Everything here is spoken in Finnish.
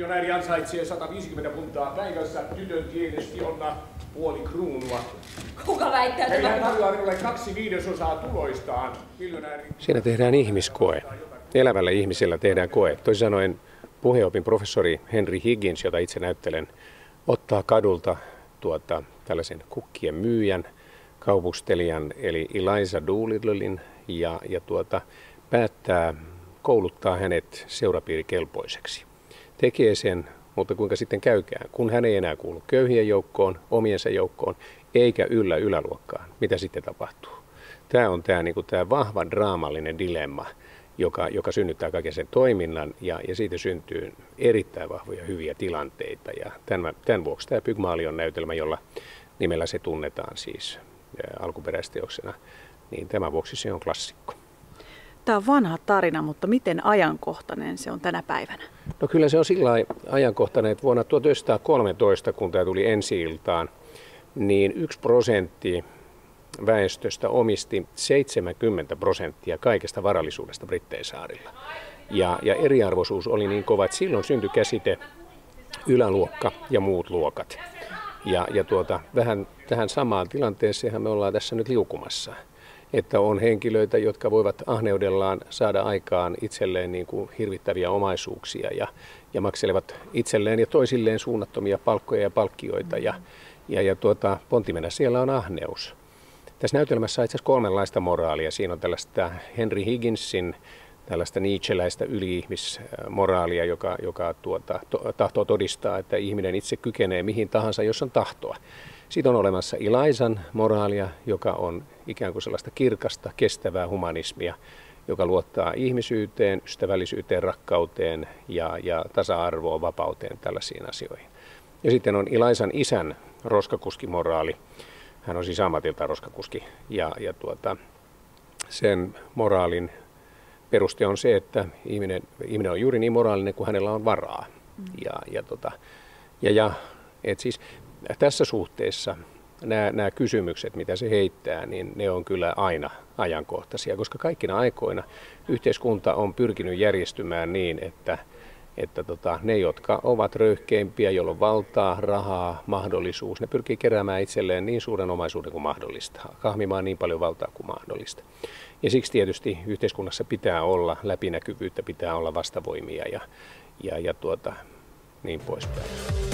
Miljonääri ansaitsee 150 puntaa päivässä, tytön tienesti onna puoli kruunua. Kuka väittää Eli hän tämän? tarjoaa minulle 2/5 tuloistaan. Miljonääri... Siinä tehdään ihmiskoe. Elävällä ihmisellä tehdään koe. Toisin sanoen puheopin professori Henry Higgins, jota itse näyttelen, ottaa kadulta tällaisen kukkien myyjän, kaupustelijan eli Eliza Doolittlen ja päättää kouluttaa hänet seurapiirikelpoiseksi. Tekee sen, mutta kuinka sitten käykään, kun hän ei enää kuulu köyhien joukkoon, omiensa joukkoon, eikä yllä yläluokkaan. Mitä sitten tapahtuu? Tämä on tämä vahva draamallinen dilemma, joka synnyttää kaiken sen toiminnan ja siitä syntyy erittäin vahvoja hyviä tilanteita. Ja tämän vuoksi tämä Pygmalion näytelmä, jolla nimellä se tunnetaan siis alkuperäisteoksena, niin tämän vuoksi se on klassikko. Tämä on vanha tarina, mutta miten ajankohtainen se on tänä päivänä? No kyllä se on sillä ajankohtainen, että vuonna 1913, kun tämä tuli ensi-iltaan, niin 1% väestöstä omisti 70% kaikesta varallisuudesta Brittein saarilla. Ja eriarvoisuus oli niin kova, että silloin syntyi käsite yläluokka ja muut luokat. Ja vähän tähän samaan tilanteeseen me ollaan tässä nyt liukumassa. Että on henkilöitä, jotka voivat ahneudellaan saada aikaan itselleen niin kuin hirvittäviä omaisuuksia ja makselevat itselleen ja toisilleen suunnattomia palkkoja ja palkkioita. Ja pontimena siellä on ahneus. Tässä näytelmässä on itse asiassa kolmenlaista moraalia. Siinä on tällaista Henry Higginsin tällaista nietzscheläistä yli-ihmismoraalia, joka tahtoo todistaa, että ihminen itse kykenee mihin tahansa, jos on tahtoa. Sitten on olemassa Elizan moraalia, joka on ikään kuin sellaista kirkasta, kestävää humanismia, joka luottaa ihmisyyteen, ystävällisyyteen, rakkauteen ja tasa-arvoon, vapauteen, tällaisiin asioihin. Ja sitten on Elizan isän roskakuskimoraali. Hän on siis ammatiltaan roskakuski ja sen moraalin peruste on se, että ihminen on juuri niin moraalinen kuin hänellä on varaa. Et siis tässä suhteessa nämä kysymykset, mitä se heittää, niin ne on kyllä aina ajankohtaisia, koska kaikkina aikoina yhteiskunta on pyrkinyt järjestymään niin, että ne, jotka ovat röyhkeimpiä, joilla on valtaa, rahaa, mahdollisuus, ne pyrkii keräämään itselleen niin suuren omaisuuden kuin mahdollista, kahmimaan niin paljon valtaa kuin mahdollista. Ja siksi tietysti yhteiskunnassa pitää olla läpinäkyvyyttä, pitää olla vastavoimia ja niin poispäin.